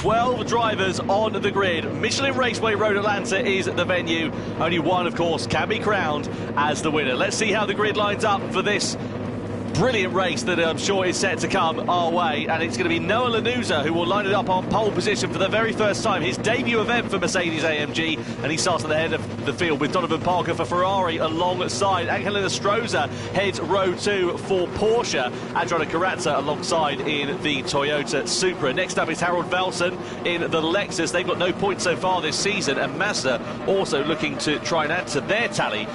12 drivers on the grid. Michelin Raceway Road Atlanta is the venue. Only one, of course, can be crowned as the winner. Let's see how the grid lines up for this brilliant race that I'm sure is set to come our way, and it's going to be Noah Lanuza who will line it up on pole position for the very first time, his debut event for Mercedes-AMG, and he starts at the head of the field with Donovan Parker for Ferrari alongside. Angelina Stroza heads row 2 for Porsche, Adriana Carrazza alongside in the Toyota Supra. Next up is Harold Velsen in the Lexus. They've got no points so far this season, and Mazda also looking to try and add to their tally,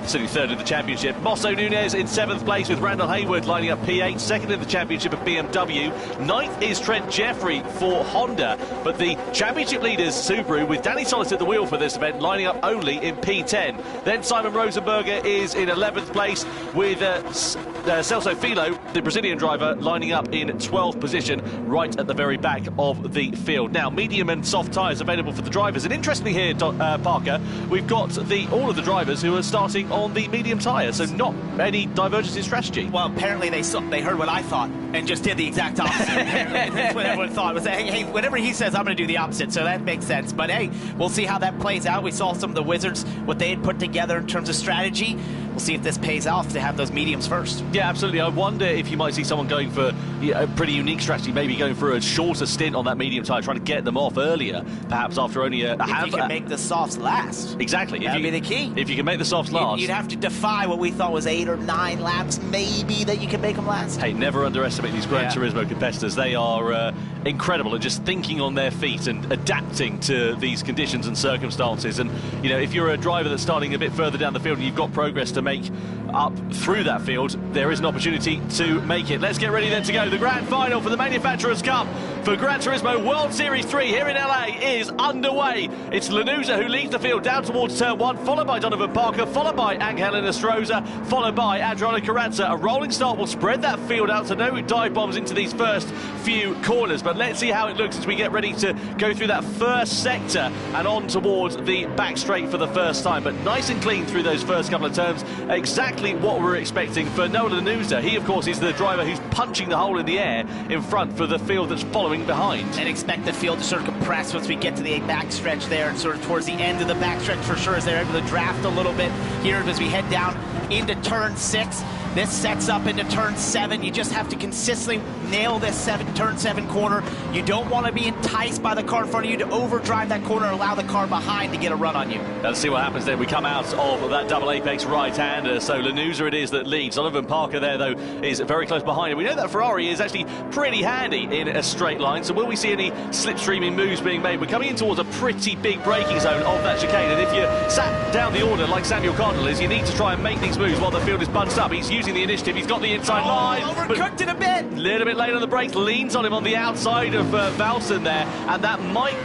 sitting third in the championship. Mosso Nunez in 7th place with Randall Hayward lining up P8, second in the championship of BMW. 9th is Trent Jeffrey for Honda, but the championship leaders Subaru, with Danny Solis at the wheel for this event, lining up only in P10. Then Simon Rosenberger is in 11th place with Celso Filo, the Brazilian driver, lining up in 12th position, right at the very back of the field. Now, medium and soft tyres available for the drivers, and interestingly here, Parker, we've got all of the drivers who are starting on the medium tyre, so not any divergence in strategy. Well, apparently they heard what I thought and just did the exact opposite. That's what everyone thought, was that, hey, whatever he says, I'm going to do the opposite, so that makes sense. But hey, we'll see how that plays out. We saw some of the Wizards, what they had put together in terms of strategy. We'll see if this pays off to have those mediums first. Yeah, absolutely. I wonder if you might see someone going for a pretty unique strategy, maybe going for a shorter stint on that medium tyre, trying to get them off earlier, perhaps after only a half. If you can make the softs last. Exactly. That'd be the key. If you can make the softs last. You'd have to defy what we thought was 8 or 9 laps, maybe, that you can make them last. Hey, never underestimate these Gran Turismo competitors. They are incredible at just thinking on their feet and adapting to these conditions and circumstances. And, you know, if you're a driver that's starting a bit further down the field and you've got progress to make up through that field, there is an opportunity to make it. Let's get ready then to go. The grand final for the Manufacturers' Cup for Gran Turismo World Series 3 here in LA is underway. It's Lanuza who leads the field down towards turn 1, followed by Donovan Parker, followed by Angelina Stroza, followed by Adriana Carrazza. A rolling start will spread that field out, so no dive bombs into these first few corners. But let's see how it looks as we get ready to go through that first sector and on towards the back straight for the first time. But nice and clean through those first couple of turns. Exactly what we're expecting for Noah Lanuza. He, of course, is the driver who's punching the hole in the air in front for the field that's following behind. And expect the field to sort of compress once we get to the backstretch there, and sort of towards the end of the backstretch for sure, as they're able to draft a little bit here as we head down into turn 6. This sets up into turn 7. You just have to consistently nail this turn 7 corner. You don't want to be enticed by the car in front of you to overdrive that corner and allow the car behind to get a run on you. Let's see what happens then. We come out of that double apex right-hander. So Lanuza it is that leads. Donovan Parker there, though, is very close behind him. We know that Ferrari is actually pretty handy in a straight line. So will we see any slipstreaming moves being made? We're coming in towards a pretty big braking zone of that chicane. And if you sat down the order like Samuel Cardinal is, you need to try and make these moves while the field is bunched up. He's using the initiative. He's got the inside line. Overcooked it a bit. A little bit late on the brakes. Leans on him on the outside of Valsen there. And that might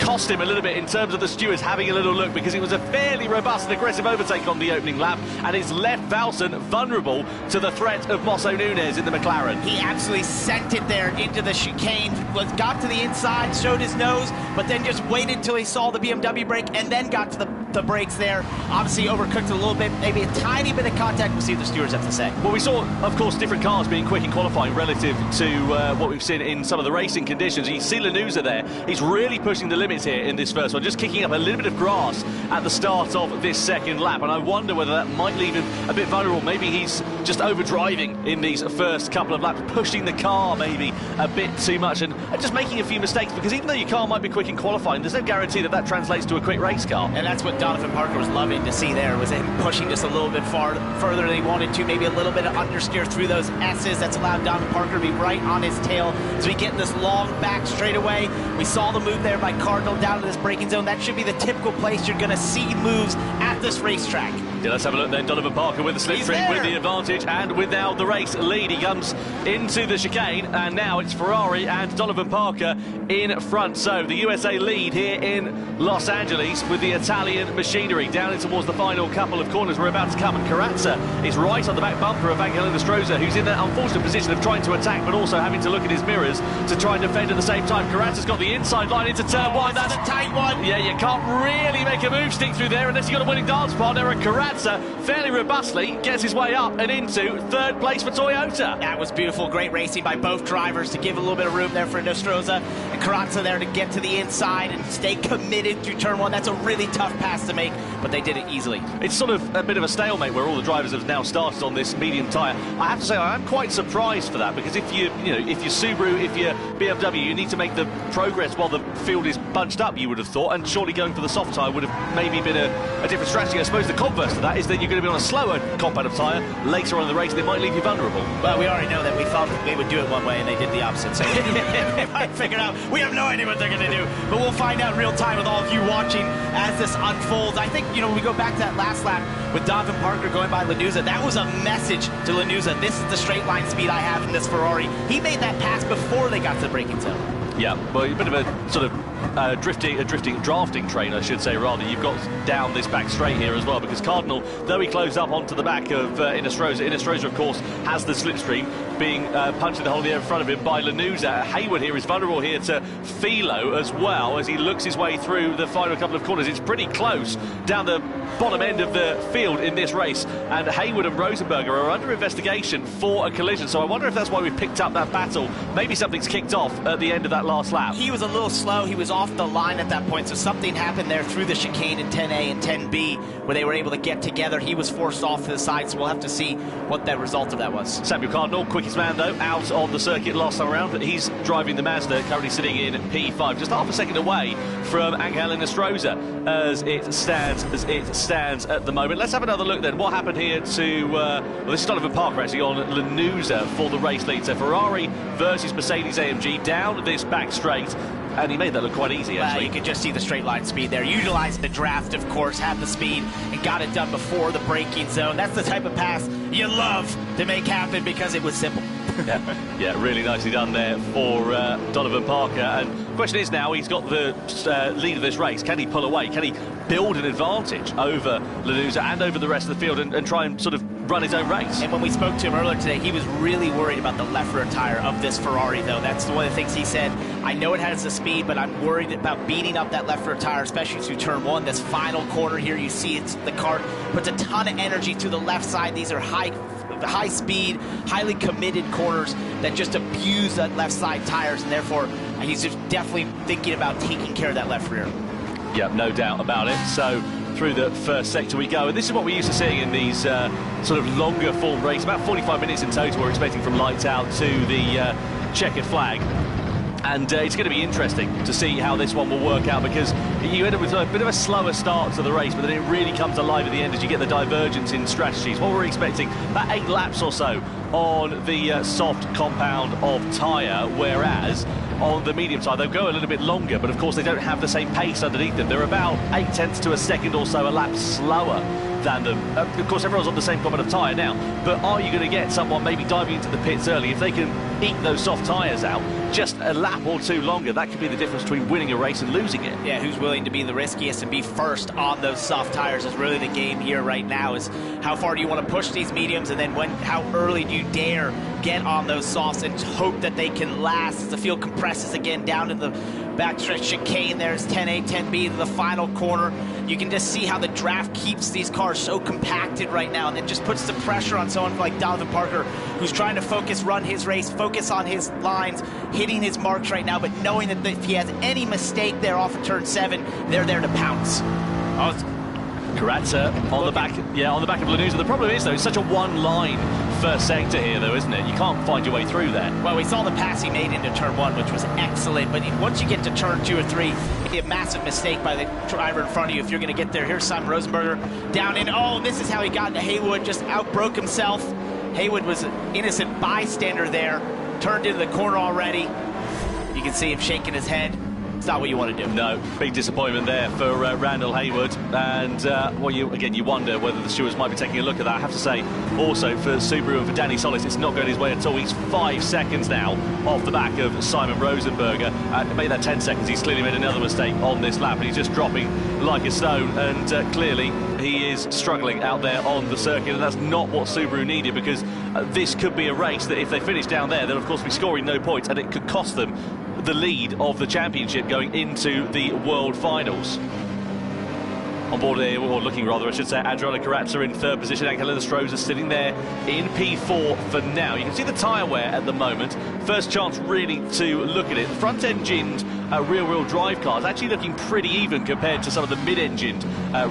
cost him a little bit in terms of the stewards having a little look, because it was a fairly robust and aggressive overtake on the opening lap, and it's left Valsen vulnerable to the threat of Mosso Nunez in the McLaren. He absolutely sent it there into the chicane, got to the inside, showed his nose, but then just waited until he saw the BMW brake and then got to the brakes there. Obviously overcooked a little bit, maybe a tiny bit of contact. We'll see what the stewards have to say. Well, we saw, of course, different cars being quick in qualifying relative to what we've seen in some of the racing conditions. You see Lanuza there. He's really pushing the limits here in this first one, just kicking up a little bit of grass at the start of this second lap, and I wonder whether that might leave him a bit vulnerable. Maybe he's just overdriving in these first couple of laps, pushing the car maybe a bit too much and just making a few mistakes, because even though your car might be quick in qualifying, there's no guarantee that that translates to a quick race car. And that's what Donovan Parker was loving to see there, was him pushing just a little bit further than he wanted to, maybe a little bit of understeer through those S's. That's allowed Donovan Parker to be right on his tail as we get this long back straightaway. We saw the move there by Cardinal down to this braking zone. That should be the typical place you're going to see moves at this racetrack. Yeah, let's have a look then. Donovan Parker with the slipstream, with the advantage, and with now the race lead. He comes into the chicane, and now it's Ferrari and Donovan Parker in front. So the USA lead here in Los Angeles with the Italian machinery. Down in towards the final couple of corners we're about to come, and Carrazza is right on the back bumper of Angelina Stroza, who's in that unfortunate position of trying to attack but also having to look at his mirrors to try and defend at the same time. Carrazza's got the inside line into turn 1. That's a tight one. Yeah, you can't really make a move stick through there unless you've got a winning dance partner, and Carrazza Carrazza fairly robustly gets his way up and into third place for Toyota. That was beautiful. Great racing by both drivers to give a little bit of room there for Nostroza and Carrazza there to get to the inside and stay committed through turn one. That's a really tough pass to make, but they did it easily. It's sort of a bit of a stalemate where all the drivers have now started on this medium tyre. I have to say I am quite surprised for that, because if you're Subaru, if you're BMW, you need to make the progress while the field is bunched up, you would have thought, and surely going for the soft tyre would have maybe been a different strategy. I suppose the converse to that is that you're going to be on a slower compound tyre later on in the race, and it might leave you vulnerable. Well, we already know that we thought they would do it one way and they did the opposite. So they might figure out. We have no idea what they're going to do, but we'll find out in real time with all of you watching as this unfolds. I think, we go back to that last lap with Donovan Parker going by Lanuza. That was a message to Lanuza. This is the straight line speed I have in this Ferrari. He made that pass before they got to the braking zone. Yeah, well, a bit of a sort of drafting train, I should say, rather. You've got down this back straight here as well, because Cardinal, though he closed up onto the back of Inestrosa, of course, has the slipstream, being punched in the hole in the air in front of him by Lanuza. Hayward here is vulnerable here to Philo as well, as he looks his way through the final couple of corners. It's pretty close down the bottom end of the field in this race, and Hayward and Rosenberger are under investigation for a collision, so I wonder if that's why we picked up that battle. Maybe something's kicked off at the end of that last lap. He was a little slow. He was off the line at that point, so something happened there through the chicane in 10A and 10B where they were able to get together. He was forced off to the side, so we'll have to see what the result of that was. Samuel Cardinal, quickest man though, out on the circuit last time around, but he's driving the Mazda, currently sitting in P5, just half a second away from Angel Inestrosa as it stands at the moment. Let's have another look then. What happened here to well, this is Donovan Parker actually on Lanuza for the race lead. So Ferrari versus Mercedes AMG down this back straight, and he made that look quite easy, actually. You could just see the straight line speed there. Utilized the draft, of course, had the speed, and got it done before the braking zone. That's the type of pass you love to make happen because it was simple. Yeah, really nicely done there for Donovan Parker. And the question is now, he's got the lead of this race. Can he pull away? Can he build an advantage over Lanuza and over the rest of the field and try and sort of run his own race? And when we spoke to him earlier today, he was really worried about the left rear tire of this Ferrari, though. That's one of the things he said. I know it has the speed, but I'm worried about beating up that left rear tire, especially through turn one. This final corner here, you see the car puts a ton of energy to the left side. These are high speed, highly committed corners that just abuse that left side tires, and therefore he's just definitely thinking about taking care of that left rear. Yeah, no doubt about it. So through the first sector we go, and this is what we're used to seeing in these sort of longer form races, about 45 minutes in total we're expecting from lights out to the checkered flag. And it's going to be interesting to see how this one will work out, because you end up with a bit of a slower start to the race, but then it really comes alive at the end as you get the divergence in strategies. What we're expecting, about 8 laps or so on the soft compound of tyre, whereas on the medium side they'll go a little bit longer, but of course they don't have the same pace underneath them. They're about 0.8 to a second or so a lap slower than them. Of course, everyone's on the same compound of tyre now, but are you going to get someone maybe diving into the pits early? If they can eke those soft tyres out just a lap or two longer, that could be the difference between winning a race and losing it. Yeah, who's willing to be the riskiest and be first on those soft tires is really the game here right now, is how far do you want to push these mediums, and then how early do you dare get on those softs and hope that they can last as the field compresses again down to the backstretch chicane. There's 10A, 10B to the final corner. You can just see how the draft keeps these cars so compacted right now, and it just puts the pressure on someone like Donovan Parker, who's trying to focus, run his race, focus on his lines, hitting his marks right now, but knowing that if he has any mistake there off of turn 7, they're there to pounce. Carrazza on the back of Lanuza. The problem is, though, it's such a one-line first sector here, though, isn't it? You can't find your way through there. Well, we saw the pass he made into turn 1, which was excellent, but once you get to turn 2 or 3, it'd be a massive mistake by the driver in front of you if you're going to get there. Here's Simon Rosenberger down in, this is how he got into Haywood, just outbroke himself. Haywood was an innocent bystander there, turned into the corner already. You can see him shaking his head. It's not what you want to do. No, big disappointment there for Randall Haywood, and you wonder whether the stewards might be taking a look at that. I have to say, also for Subaru and for Danny Solis, it's not going his way at all. He's 5 seconds now off the back of Simon Rosenberger. Made that 10 seconds. He's clearly made another mistake on this lap, and he's just dropping like a stone, and clearly he is struggling out there on the circuit, and that's not what Subaru needed, because this could be a race that if they finish down there, they'll of course be scoring no points, and it could cost them the lead of the championship going into the World Finals. On board here, or looking rather, I should say, Adriano Carazza in third position, and Kalina Stroza sitting there in P4 for now. You can see the tyre wear at the moment. First chance really to look at it. The front-engined rear-wheel drive cars actually looking pretty even compared to some of the mid-engined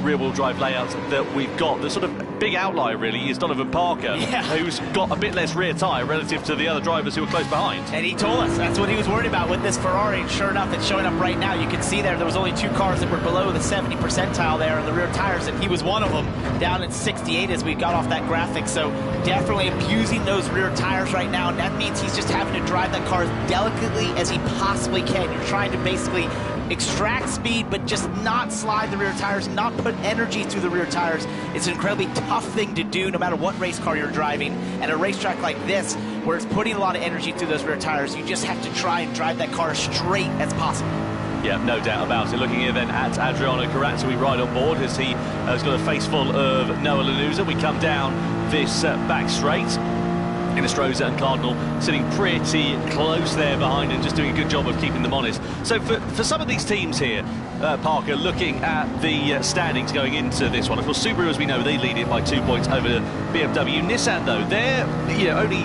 rear-wheel drive layouts that we've got. The sort of big outlier really is Donovan Parker, who's got a bit less rear tyre relative to the other drivers who are close behind. And he told us that's what he was worried about with this Ferrari, and sure enough, it's showing up right now. You can see there was only 2 cars that were below the 70 percentile there in the rear tires, and he was one of them, down at 68 as we got off that graphic. So definitely abusing those rear tires right now, and that means he's just having to drive that car as delicately as he possibly can. You're trying to basically extract speed, but just not slide the rear tires, not put energy through the rear tires. It's an incredibly tough thing to do no matter what race car you're driving. And a racetrack like this, where it's putting a lot of energy through those rear tires, you just have to try and drive that car as straight as possible. Yeah, no doubt about it. Looking here then at Adriano Carazza, we ride on board as he has got a face full of Noah Lanuza. We come down this back straight. Stroza and Cardinal sitting pretty close there behind and just doing a good job of keeping them honest. So for some of these teams here, Parker, looking at the standings going into this one, of course Subaru, as we know, they lead it by 2 points over BMW. Nissan though, they're only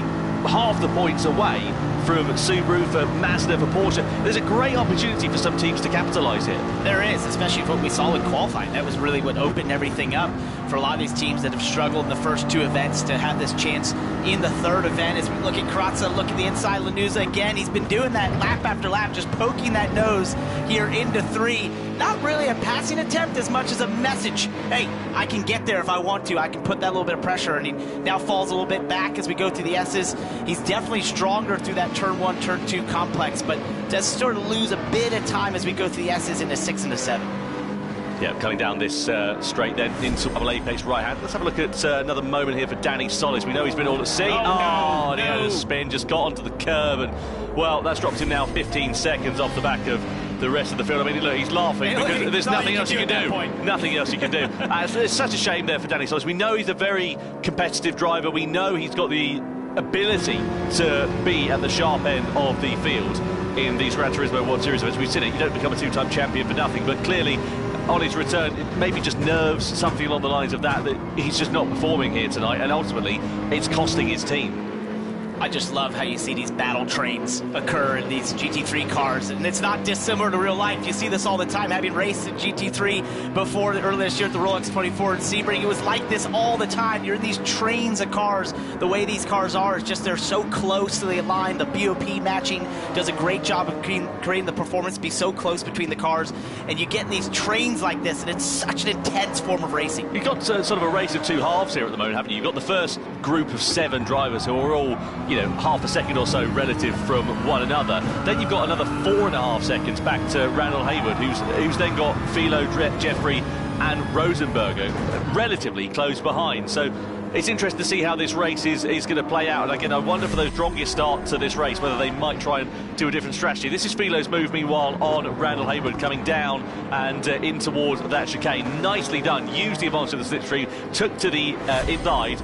half the points away from Subaru, for Mazda, for Porsche. There's a great opportunity for some teams to capitalise here. There is, especially for what we saw in qualifying. That was really what opened everything up for a lot of these teams that have struggled in the first 2 events to have this chance in the 3rd event. As we look at Carazza, look at the inside, Lanuza again, he's been doing that lap after lap, just poking that nose here into 3. Not really a passing attempt as much as a message. Hey, I can get there if I want to. I can put that little bit of pressure, and he now falls a little bit back as we go through the S's. He's definitely stronger through that turn 1, turn 2 complex, but does sort of lose a bit of time as we go through the S's into 6 and 7. Yeah, coming down this straight then into double apex right hand. Let's have a look at another moment here for Danny Solis. We know he's been all at sea. And he had a spin, just got onto the curb, and well, that's dropped him now 15 seconds off the back of the rest of the field. I mean, look, he's laughing because there's nothing else you can do. Nothing else you can do. It's such a shame there for Danny Solis. We know he's a very competitive driver. We know he's got the ability to be at the sharp end of the field in these Gran Turismo World Series events. We've seen it. You don't become a 2-time champion for nothing, but clearly on his return, it maybe just nerves, something along the lines of that he's just not performing here tonight, and ultimately it's costing his team. I just love how you see these battle trains occur in these GT3 cars, and it's not dissimilar to real life. You see this all the time, having raced in GT3 before earlier this year at the Rolex 24 in Sebring. It was like this all the time. You're in these trains of cars. The way these cars are is just they're so closely aligned. The BOP matching does a great job of creating the performance to be so close between the cars, and you get in these trains like this, and it's such an intense form of racing. You've got sort of a race of 2 halves here at the moment, haven't you? You've got the first group of 7 drivers who are all, half a second or so relative from one another. Then you've got another 4.5 seconds back to Randall Hayward, who's then got Philo, Jeffrey and Rosenberger relatively close behind. So it's interesting to see how this race is going to play out. And again, I wonder for those strongest start to this race, whether they might try and do a different strategy. This is Philo's move, meanwhile, on Randall Hayward, coming down and in towards that chicane. Nicely done. Used the advantage of the slipstream, took to the inside,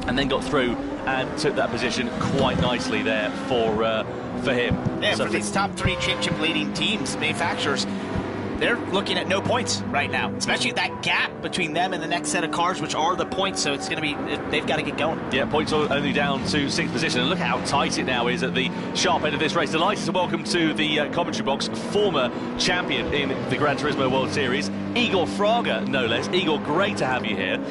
and then got through and took that position quite nicely there for him. Yeah, so for these top 3 championship leading teams, manufacturers, they're looking at no points right now, especially that gap between them and the next set of cars, which are the points. So it's going to be, they've got to get going. Yeah, points are only down to 6th position, and look how tight it now is at the sharp end of this race. Delighted to welcome to the commentary box former champion in the Gran Turismo World Series, Igor Fraga, no less. Igor, great to have you here.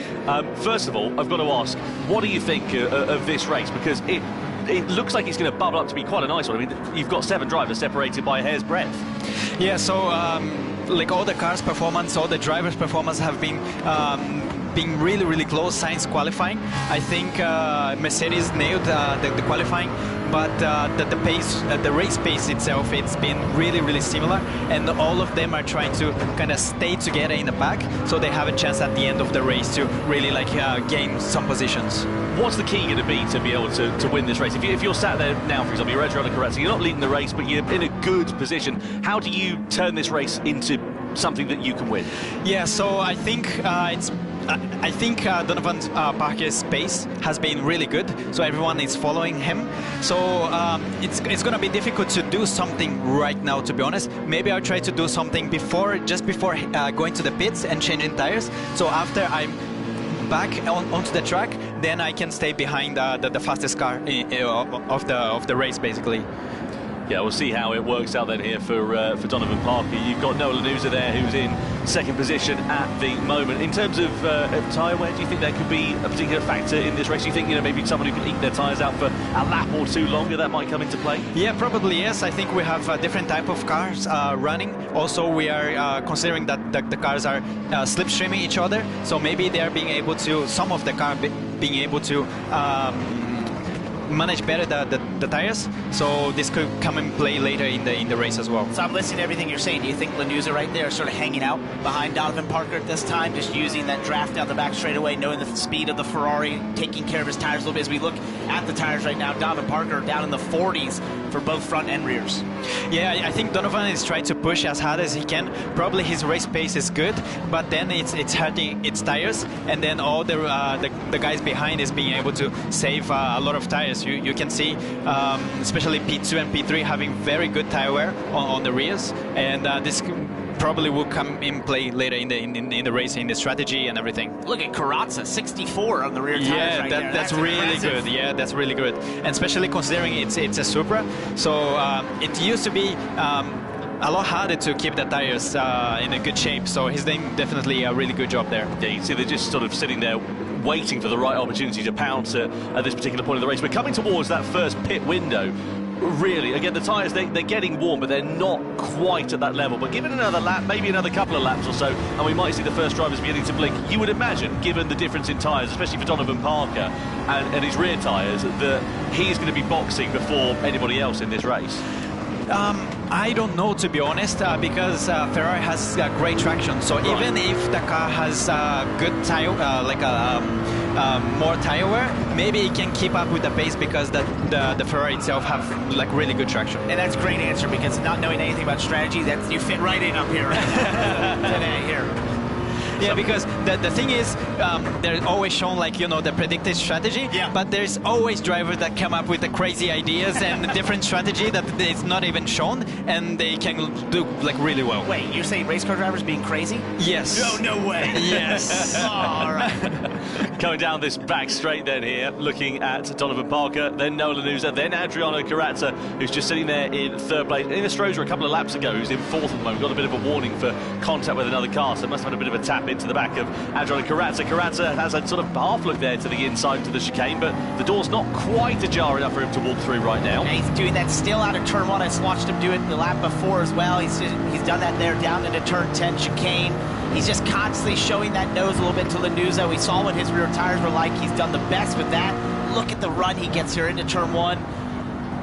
First of all, I've got to ask, what do you think of this race? Because it looks like it's going to bubble up to be quite a nice one. I mean, you've got 7 drivers separated by a hair's breadth. Yeah, so like all the cars' performance, all the drivers' performance have been being really, really close since qualifying. I think Mercedes nailed the qualifying, but the pace, the race pace itself, it's been really, really similar, and all of them are trying to kind of stay together in the pack, so they have a chance at the end of the race to really gain some positions. What's the key going to be able to win this race? If you're sat there now, for example, you're Adriano Carazza, you're not leading the race, but you're in a good position. How do you turn this race into something that you can win? Yeah, so I think I think Donovan Parker's pace has been really good, so everyone is following him. So it's going to be difficult to do something right now, to be honest. Maybe I'll try to do something just before going to the pits and changing tires. So after I'm back onto the track, then I can stay behind the fastest car of the race, basically. Yeah, we'll see how it works out then here for Donovan Parker. You've got Noah Lanuza there, who's in second position at the moment. In terms of tyre wear, do you think that could be a particular factor in this race? Do you think, maybe someone who can eat their tyres out for a lap or two longer, that might come into play? Yeah, probably yes. I think we have a different type of cars running. Also, we are considering that the cars are slipstreaming each other, so maybe they are being able to, some of the car being able to manage better the tires, so this could come and play later in the race as well. So I'm listening to everything you're saying. Do you think Lanuza right there is sort of hanging out behind Donovan Parker at this time, just using that draft down the back straightaway, knowing the speed of the Ferrari, taking care of his tires a little bit? As we look at the tires right now, Donovan Parker down in the 40s for both front and rears. Yeah, I think Donovan is trying to push as hard as he can. Probably his race pace is good, but then it's hurting its tires, and then all the guys behind is being able to save a lot of tires. You can see, especially P2 and P3 having very good tire wear on the rears, and this probably will come in play later in the race, in the strategy and everything. Look at Karatza, 64 on the rear tires. Yeah, right there. that's really impressive. good. Yeah, that's really good, and especially considering it's a Supra, so it used to be a lot harder to keep the tires in a good shape. So he's doing definitely a really good job there. Yeah, you see they're just sort of sitting there waiting for the right opportunity to pounce at this particular point of the race. We're coming towards that first pit window. Really, again, the tyres, they're getting warm, but they're not quite at that level. But given another lap, maybe another couple of laps or so, and we might see the first drivers beginning to blink. You would imagine, given the difference in tyres, especially for Donovan Parker and his rear tyres, that he's going to be boxing before anybody else in this race. I don't know, to be honest, because Ferrari has great traction. So right. Even if the car has good tire, more tire wear, maybe it can keep up with the pace because the Ferrari itself have really good traction. And that's a great answer, because not knowing anything about strategy, that you fit right in up here today here. Yeah, because the thing is, they're always shown the predicted strategy, yeah. But there's always drivers that come up with the crazy ideas and different strategy that is not even shown, and they can do really well. Wait, you're saying race car drivers being crazy? Yes. No way. Yes. All right. Going down this back straight then here, looking at Donovan Parker, then Noah Lanuza, then Adriano Carazza, who's just sitting there in third place. Ines Stroza a couple of laps ago, who's in fourth at the moment, got a bit of a warning for contact with another car, so must have had a bit of a tap into the back of Adriano Carazza. Carazza has a sort of half look there to the inside to the chicane, but the door's not quite ajar enough for him to walk through right now. And he's doing that still out of turn 1. I just watched him do it the lap before as well. He's done that there down into turn 10 chicane. He's just constantly showing that nose a little bit to Lanuza. We saw what his rear tires were like. He's done the best with that. Look at the run he gets here into turn 1.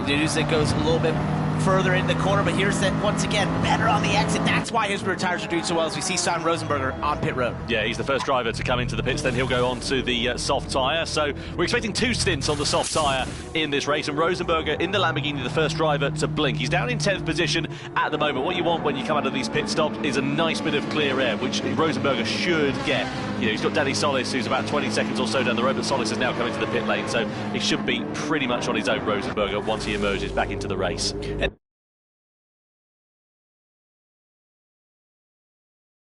Lanuza goes a little bit further in the corner, but here's that once again better on the exit. That's why his rear tires are doing so well, as we see Simon Rosenberger on pit road. Yeah, he's the first driver to come into the pits, then he'll go on to the soft tyre. So we're expecting 2 stints on the soft tyre in this race, and Rosenberger in the Lamborghini, the first driver to blink. He's down in 10th position at the moment. What you want when you come out of these pit stops is a nice bit of clear air, which Rosenberger should get. He's got Danny Solis, who's about 20 seconds or so down the road, but Solis is now coming to the pit lane, so he should be pretty much on his own, Rosenberger, once he emerges back into the race.